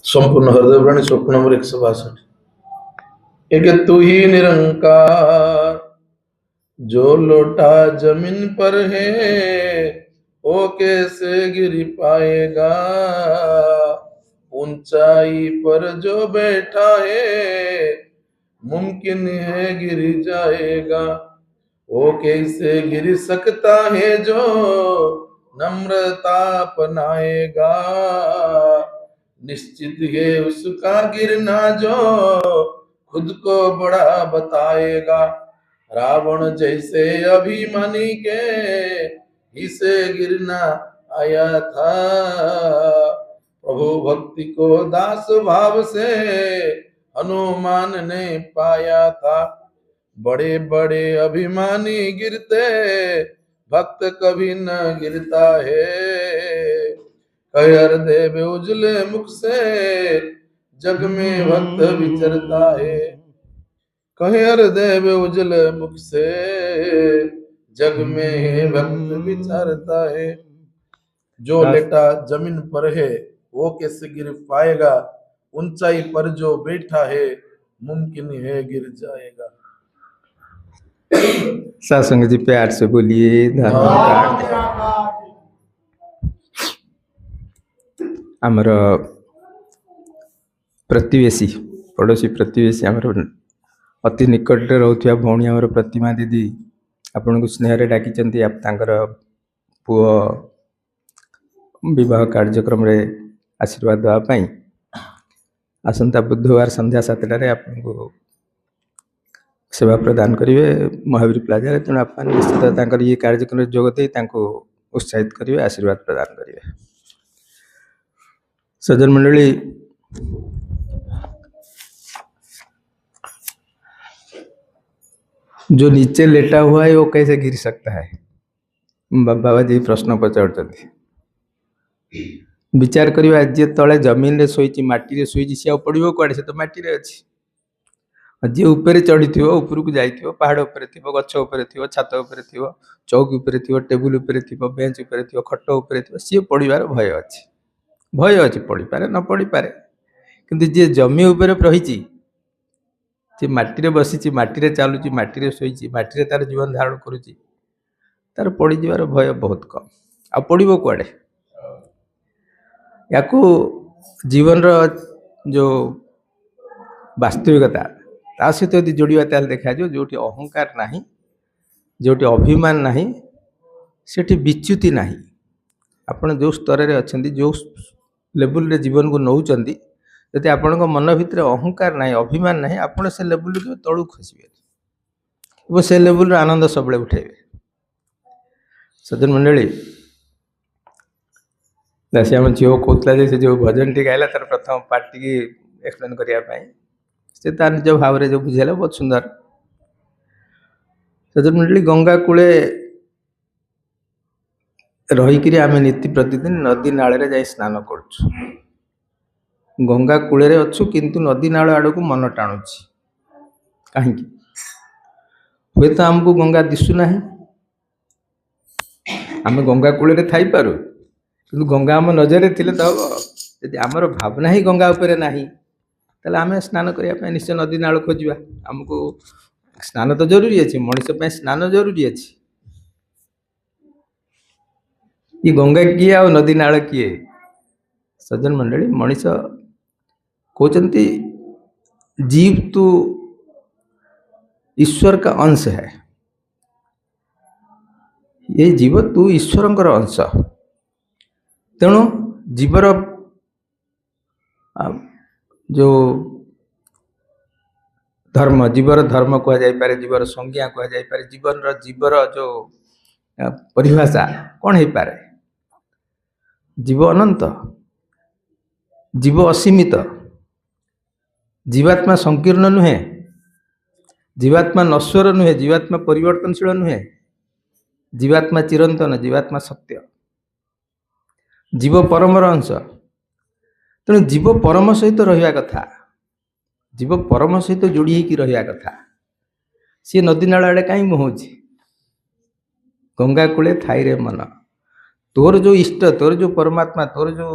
संपूर्ण हृदय प्राणी स्वप्न नंबर 162। एक तू ही निरंकार जो लोटा जमीन पर है वो कैसे गिर पाएगा, ऊंचाई पर जो बैठा है मुमकिन है गिर जाएगा, वो कैसे गिर सकता है जो नम्रता अपनाएगा, निश्चित है उसका गिरना जो खुद को बड़ा बताएगा, रावण जैसे अभिमानी के इसे गिरना आया था, प्रभु भक्ति को दास भाव से हनुमान ने पाया था, बड़े बड़े अभिमानी गिरते भक्त कभी न गिरता है, कहर देव उजले मुख से जग में भक्त विचरता है, कहर देव उजले मुख से जग में भक्त विचरता है, जो लेटा जमीन पर है वो कैसे गिर पाएगा, ऊंचाई पर जो बैठा है मुमकिन है गिर जाएगा। सत्संग जी प्यार से बोलिए धन्यवाद। आमर प्रतिवेशी पड़ोशी प्रतिवेशी आमर अति निकट रोथुआ भौणी आमर प्रतिमा दीदी आपन को स्नेह डाकी पुओ विवाह कार्यक्रम रे आशीर्वाद देवाई आसंता बुधवार संध्या 7टारे आपको सेवा प्रदान करेंगे महावीर प्लाजा रे। तेणु आप निश्चित ये कार्यक्रम जोग दे उत्साहित करेंगे, आशीर्वाद प्रदान करेंगे। सज्जन मंडली, जो नीचे लेटा हुआ है वो कैसे गिर सकता है? बाबा जी प्रश्न पचार विचार करिवा, जे तले जमीन रे सोईची माटी रे सोईची से पड़ो कड़े, से तो माटी रे अच्छी। जी ऊपर चढ़ी थी ऊपर को जाई पहाड़ उपर थी, गछ उपर थी, छात उपर थी, चौक उपर थी, टेबुल उपर थी, बेंच उपर थी, खट उपर थी, सी पड़ार भय अच्छी। भय अच्छी पड़ी पारे न पड़ी पारे, किंतु जी जमी उपर रही माटी रे बसी, माटी रे चलुची, माटी रे सोईची, माटी रे तार जीवन धारण करुची, तार पड़ जावार भय बहुत कम। आ पड़ो कड़े या जीवन जो वास्तविकता ता सहित यदि जोड़ा ताल देखा जो अहंकार नहीं, जो अभिमान नहीं, सेठी विच्युति नहीं। आपण जो स्तर रे अछंती, जो लेवल रे जीवन को नौचंती, यदि आपण मन भितर अहंकार नहीं, अभिमान नहीं, आपण से लेवल के तळु खसिबे वो से लेवल रे आनंद सबले उठेबे। सज्जन मंडली, दासियाम झील कहला से जो भजन टी गायला तार प्रथम पार्ट टी एक्सप्लेन करने से तार निज भाव में जो बुझेला बहुत सुंदर। सज्जन मंडली, गंगा कूले रहीकि आम नीति प्रतिदिन नदी नाल जाई स्नान करुछु। गंगा कूले अच्छु किंतु नदी नाल आड़ को मन टाणुची कहीं हुए तो आमको गंगा दिशुना, आम गंगा कूले थी पारू कि गंगा आम नजर थे तो हम। यदि आमर भावना ही गंगा उपरे नहीं ताले आम स्नान करने निश्चय नदी नाल खोजा। आमको स्नान तो जरूरी अच्छे, मनीष स्नान जरूरी अच्छे। ये गंगा किए आ नदी नाल किए? सज्जन मंडली, मनीष कहते जीव तो ईश्वर का अंश है, ये जीव तू ईश्वर अंश। तेणु जीवर जो धर्म, जीवर धर्म कह जाई पारे, जीवर संज्ञा कह जाई पारे, जीवर जो परिभाषा कौन है पारे? जीव अनंत, जीव असीमित, जीवात्मा संकीर्ण नुहे, जीवात्मा नश्वर नुहे, जीवात्मा परिवर्तनशील नुहे, जीवात्मा चिरंतन, जीवात्मा सत्य, जीव परमर अंश। तेणु जीव परम सहित रहा कथा, जीव परम सहित जोड़ी होकर रहा कथा। सी नदी नाल आड़े कहीं मुहुची? गंगा कूले थाई रे मन, तोर जो इष्ट तोर जो परमात्मा तोर जो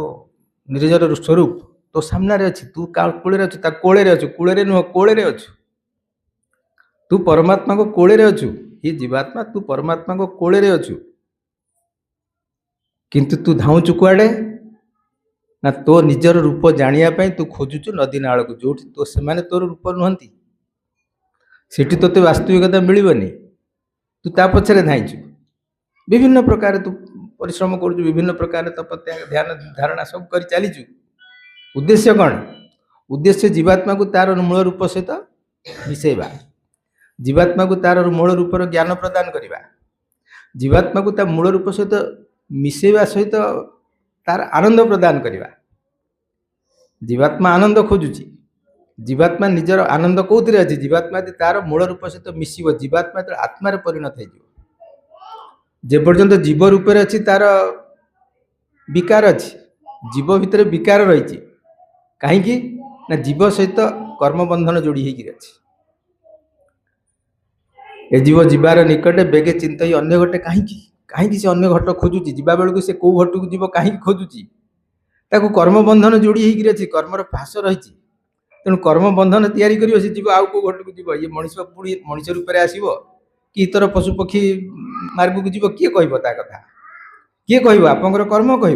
निजर स्वरूप तो सामने अच्छी तू कूल अच्छु कोड़े अच्छु कूले नुह कोड़े अच्छु तू परमात्मा को कोड़े अच्छु ये जीवात्मा तू परमात्मा को कोड़े अच्छु किंतु तू धाऊचु कुआडे ना तो निजर रूप जानिया तू खोजुचु नदी नाल को जो तो से तोर रूप नुहति सेठी तोते वास्तविकता मिलबनी तू ता पछरे धाइचु विभिन्न प्रकार तू परिश्रम कर विभिन्न प्रकार तपत्या ध्यान धारणा सब कर चलीचु उद्देश्य कौन उद्देश्य जीवात्मा को तार मूल रूप सहित मिसेबा जीवात्मा को तार मूल रूपर ज्ञान प्रदान करवा जीवात्मा को ता मूल रूप सहित मिसेबा सहित तार आनंद प्रदान करवा जीवात्मा आनंद खोजुची जीवात्मा निजर आनंद कौन अच्छी जीवात्मा तार मूल रूप सहित मिसिब जीवात्मा तो आत्मार परिणत हो जे पर्यंत जीव रूप अच्छी तार विकार अच्छी जीव भितर विकार रही कहीं ना जीव सहित कर्म बंधन जोड़ी होगी ए जीव जीवार निकटे बेगे चिंता अन्य घटे कहीं कहीं से अन्य घट खोजुची जीवा बेलू से कौ घट को जीव कहीं खोजुची ताको कर्म बंधन जोड़ी होगी अच्छी कर्मर फास रही तेणु कर्म बंधन तैयारी कर जीव आउ कौ घट को जीव ये मनीष पुणी मनीष रूप में आसब कि इतर पशु पक्षी मार्ग को जीव किए कह कथा किए कह आपंकर कर्म कह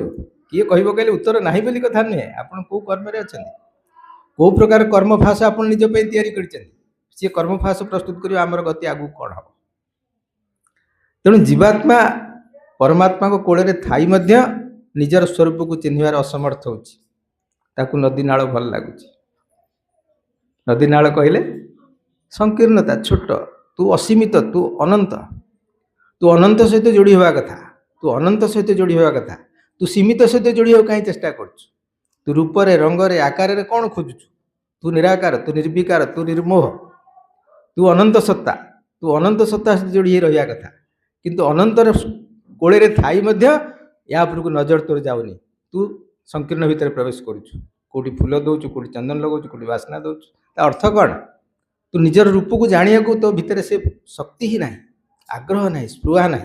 किए कह कहले उत्तर ना बोली कथा नुहे आप कौ कर्म अच्छा कौ प्रकार कर्म फास आप निजपाई तैयारी कर सी कर्म फास प्रस्तुत कर आमर गति आगू कौन हम तेणु जीवात्मा परमात्मा को कोल थी निजर स्वरूप को चिन्हार असमर्थ हो नदी नाल भल लगुच नदी नाल कहले संकीर्णता छोट तू असीमित तू अनंत सहित जोड़ी हवा कथा तू अनंत सहित जोड़ी हवा कथा तू सीमित सहित जोड़ी हो कहीं चेष्टा कर तू रूपरे रंगरे आकार कौन खोजुचु तू निराकार तू निर्विकार तू निर्मोह तू अनंत सत्ता सहित जोड़ी रहा कथा किंतु अनंतर कोड़े थाई या उपरको नजर तोर जाऊनी तू संकीर्ण भितर प्रवेश करुचु कौटी फूल दौचु कौटी चंदन लगौचु कौटी बासना दौचु ता अर्थ कौन तू निजर रूप को जानिया को तो भितर से शक्ति ही ना आग्रह ना स्पृहा ना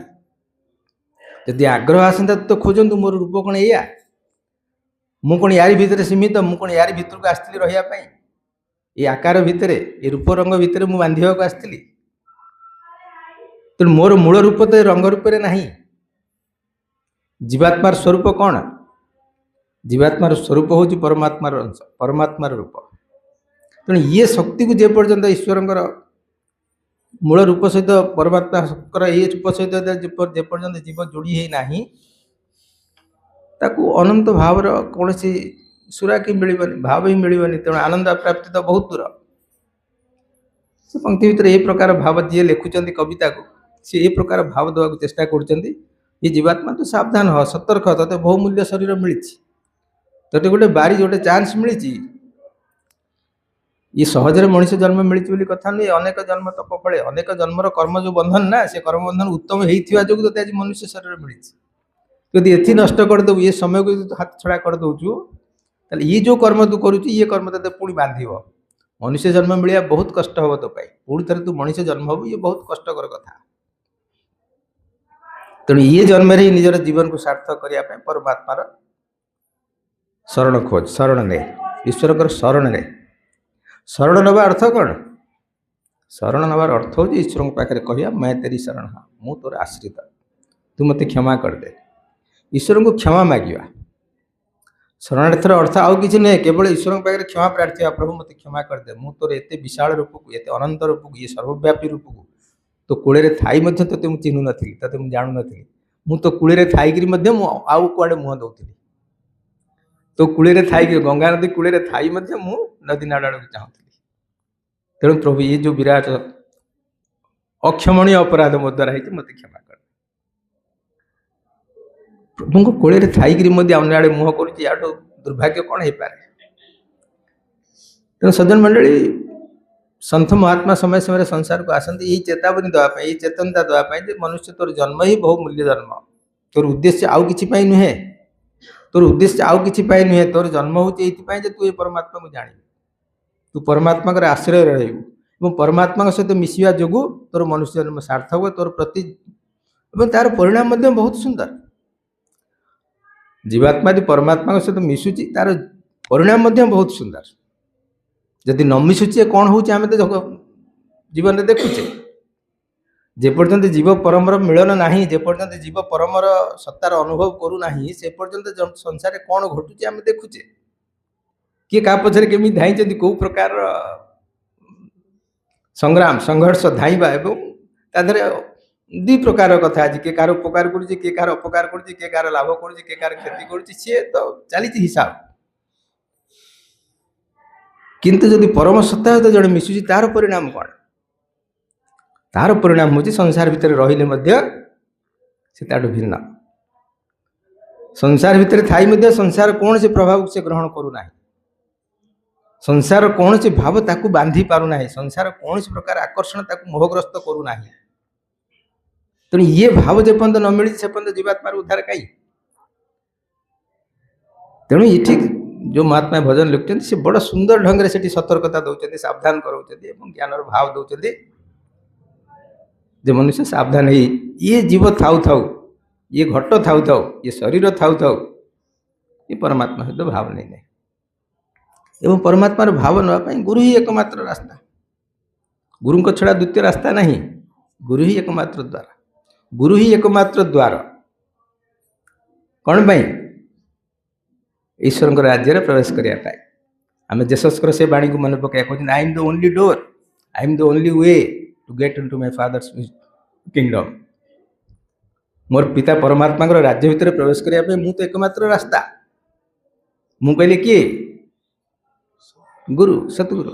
जदि आग्रह आसता तो खोजतु मोर रूप कौन या मु कौन यारी भितर सीमित मु कौन यारी भितर को आसती रहा ये आकार भितर ये रूप रंग भितर मु बांधा को आसती तेणु मोर मूल रूप तो रंग रूप ना जीवात्मार स्वरूप कौन जीवात्मार स्वरूप हूँ परमात्मार अंश परमात्मार रूप तेणु ये शक्ति को जेपर्यंत ईश्वर मूल रूप सहित परमात्मा ये रूप सहित जेपर्यंत जीव जोड़ी है ना ताकू अनंत भावर कौन सी सुरा कि मिलबनी भाव ही मिलबनी तेणु आनंद प्राप्ति तो बहुत दूर से पंक्ति भितर ये प्रकार भाव जी लिखुं कविता को सी ये प्रकार भाव देवा चेष्टा कर ये जीवात्मा तो सावधान हो सतर्क ते बहुमूल्य शरीर मिली ते गोटे बारी गोटे चांस मिली ये सहजरे मनुष्य जन्म मिली कथा नहीं अनेक जन्म तप फले अनेक जन्मर कर्म जो बंधन ना से कर्म बंधन उत्तम होता जो आज मनुष्य शरीर मिली यदि एथि नष्ट करदेव ये समय को हाथ छड़ा कर दौचु ये जो कर्म तू करुचु ये कर्म ते पुणी बांध मनुष्य जन्म मिलिया बहुत कष्ट हम तो पुणी थे तू मनुष्य जन्म हबु ये बहुत कष्टकर कथा तेणु ये जन्म ही निजर जीवन को सार्थक करने परमात्मार शरण खोज शरण ने ईश्वर शरण ने शरण नवा अर्थ कौन शरण नवार अर्थ हो ईश्वर पाखे कह मैं तेरी शरण हाँ मु तोर आश्रित तू मत क्षमा करदे ईश्वर को क्षमा मागिया शरणार्थर अर्थ आउ कि नुहे केवल ईश्वर पाखे क्षमा प्रार्थी प्रभु मत क्षमा करदे मु तोर एत विशाल रूप को एत अनंत रूप को ये सर्वव्यापी रूप को तो कूड़े थी ते मुझे चिन्हु नी ते मुझे जानू नी मु तो कूड़े थी आउ कुआड़े मुह दौली तो कूड़े थी गंगा नदी कूड़े थी मु नदी नाड़ को चाहूली तेणु प्रभु ये जो विराट अक्षमणीय अपराध मो द्वारा है मत क्षमा कर प्रभु को कूड़े थी मध्य अन्य आड़े मुह कर दुर्भाग्य कौन हो पाए तेणु सज्जन मंडली संत महात्मा समय समय संसार को आसती यही चेतावनी देवाई यही चेतनता देवाई मनुष्य तोर जन्म ही बहुमूल्य जन्म तोर उद्देश्य आउ कि नुहे तोर उद्देश्य आउ कि नुहे तोर जन्म हूँ तू ये परमात्मा को जान तू परमात्मा आश्रय रही परमात्मा सहित मिसवा जो तोर मनुष्य जन्म सार्थक हुए तोर प्रति तार परिणाम बहुत सुंदर जीवात्मा जो परमात्मा सहित मिशुची तार परिणाम बहुत सुंदर। जदि न मिशुची कौन हो जीवन में देखुचे जेपर्यंत जीव परमर मिलन नहीं, जेपर्यंत जीव परमर सत्तार अनुभव करू नहीं, से पर्यंत संसार कौन घटुचे आम देखुचे। किए क्या पछरे केमी धाई कौ प्रकार संग्राम संघर्ष धाइबा एवं ताधरे दुई प्रकार कथा आज किए कार उपकार करुचे, किए कार अपकार करुचे, किए कार लाभ करुचे, किए कार क्षति करुचे, सी तो चली हिसाब। किंतु जदि परम सत्ता सहित जड़े मिशुची तार परिणाम कौन? तार परिणाम हूँ संसार भितर रहिले से भिन्न। संसार भितर थी संसार कौन से प्रभाव से ग्रहण करूना, संसार कौन से भाव ताकू बांधी पारुना, संसार कौन से प्रकार आकर्षण ताकू मोहग्रस्त करूना। तेणु ये भाव जेपर्यंत न मिली से पर्यंत जीवात्मार उद्धार कई। तेणु ये जो महात्मा भजन लिखुं से बड़ सुंदर ढंग से सतर्कता दौरान सावधान कराऊँ ज्ञान भाव दौरान जे मनुष्य सावधान है, ये जीव थाऊ थाऊ, ये घट थाऊ थाऊ, ये शरीर थाऊ थाऊ, ये परमात्मा सहित भाव नहीं नहीं एवं परमात्मार भाव नापी गुरु ही एकमात्र रास्ता। गुरु को छड़ा द्वितीय रास्ता नहीं, गुरु ही एकमात्र द्वार, गुरु ही एकमात्र द्वार। कौन पाई? ईश्वर राज्य में प्रवेश करने। आम जेसस्कर से बाणी को मन पकड़ कहते I am the only door, I am the only way to get into my father's kingdom. मोर पिता परमात्मा राज्य भितर प्रवेश करने मु तो एकमात्र रास्ता। मु कहले किए? गुरु, सतगुरु।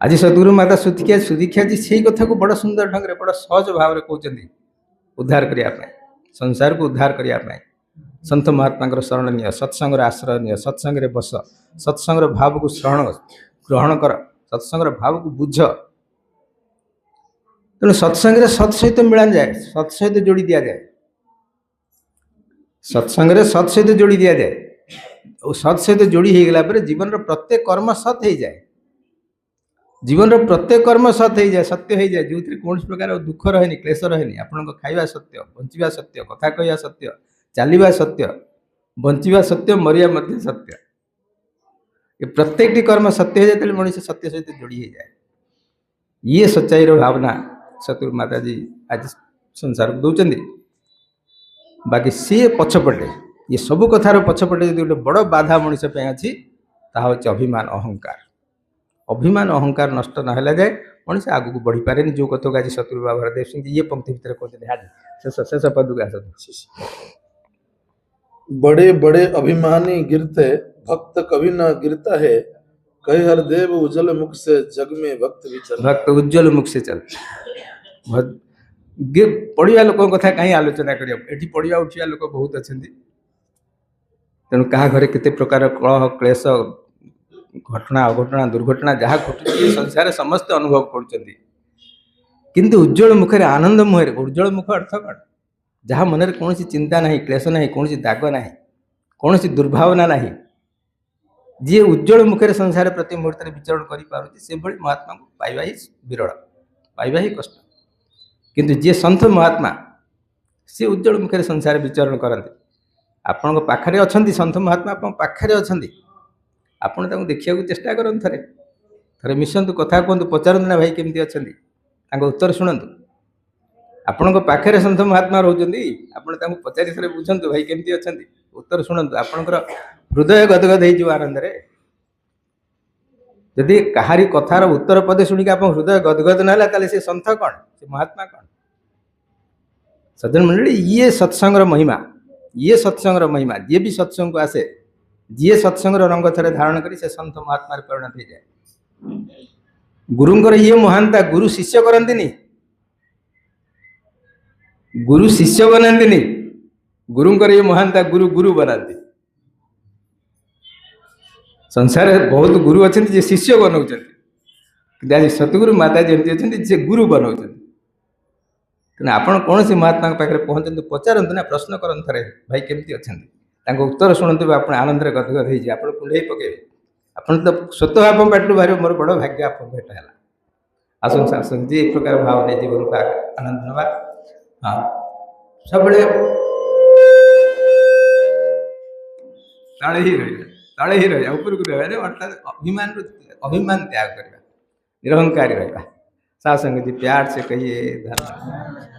आज सतगुरु माता सुदीक्षा जी से कथा को बड़ा सुंदर ढंग से बड़ा सहज भाव में कहते उद्धार करने, संसार को उद्धार करने संत महात्मा शरण निय, सत्संग आश्रय निय, सत्संग बस, सत्संग भाव को श्रवण ग्रहण कर, सत्संग भाव को बुझ। तेणु सत्संग सत सहित मिलान जाए, सत सहित जोड़ी दिया जाए, सत्संग सत सहित जोड़ी दिया जाए और सत सहित जोड़ी हो गला जीवन प्रत्येक कर्म सत हो जाए, जीवन प्रत्येक कर्म सत हो जाए, सत्य हो जाए, जो कौन प्रकार दुख रहे, क्लेश रहे। आपण खाଇବା सत्य, बंचा सत्य, कथा कहवा सत्य, चलवा सत्य, बंचा सत्य, मरिया मध्य सत्य। ये प्रत्येक कर्म सत्य हो जाए मनुष्य सत्य सहित जोड़ी हो जाए। ये सच्चाई भावना सतगुरु माता जी आज संसार को दौरान। बाकी सी पछपटे ये सब कथार पछपटे जो गोटे बड़ बाधा मनुष्य अच्छी ताहा हूँ अभिमान अहंकार। अभिमान अहंकार नष्ट ना जाए मनुष्य आगू को बढ़ी पारे। जो कथा को आज सतगुरु बाबा हरदेव सिंह जी ये पंक्ति भितर कहते शेष शेष पद को आस। बड़े बड़े अभिमानी गिरते भक्त कभी न गिरता है, कहे हरदेव उज्जवल मुख से जग में भक्त विचल। भक्त उज्जवल मुख से चल पढ़ा लोक कथा कहीं आलोचना कर पढ़ा उठा लोक बहुत अच्छा। तेणु क्या घरे केते प्रकार कलह क्लेश घटना अघटना दुर्घटना जहाँ घटुची संसार समस्त अनुभव कर। किंतु उज्जवल मुखे आनंद मुहर, उज्जवल मुख अर्थ कौन? जहाँ मन में कौन चिंता ना, क्लेश ना, कौन दाग ना, कौन दुर्भावना ना, जी उज्जवल मुखे संसार प्रति मुहूर्त विचरण कर महात्मा को पाइबा ही विरल, पाइबा ही कष्ट। किंतु जी संत महात्मा सी उज्जवल मुखे संसार विचरण करते। आपण पाखरे अच्छा संत महात्मा, आप पाखरे अच्छा, आपड़ देखा चेष्टा करूँ, थे थे मिशंतु कथा कहतु, पचारतु ना भाई केमती अच्छा, उत्तर शुणु। आपण पाखे संत महात्मा रोचंदी, आपड़ पचारि थे बुझंतु भाई केमती अच्छा, उत्तर शुणु। आपणकर हृदय गदगद हो आनंद रे। यदि कहारी कथार उत्तर पदे शुणिक आप हृदय गदगद ना ताले से संत कौन, से महात्मा कौन? सज्जन मंडली, ये सत्संग महिमा, ये सत्संग महिमा। जी भी सत्संग को आसे, जी सत्संग रंग थे धारण कर से संत महात्मा परिणत हो जाए। गुरुंकर ये महानता गुरु शिष्य करती, गुरु शिष्य बनाती, गुरुंकर ये महानता गुरु गुरु बनाती। संसार बहुत गुरु अच्छा जे शिष्य बनाऊँ, आज सतगुरु माता जमी अच्छा जे गुरु बनाऊँ। तेना आपण कौन से महात्मा पाखे पहुँचते पचारतु ना, प्रश्न करते थे भाई केमती अच्छा, उत्तर शुणु। आप आनंद गदगद हो आप कुंडे पकड़े। आप तो स्वतः आप पाटू बाहर मोर बड़ भाग्य आप भेट है। आसंस आसंस जी एक प्रकार भाव नहीं जीवन को आनंद नवा। हाँ सब तले ही रहिया ऊपर को रहबा रे अर्थात अभिमान त्याग करबा निरहंकारी रहबा। साथ संगत जी प्यार से कहिए धन्यवाद।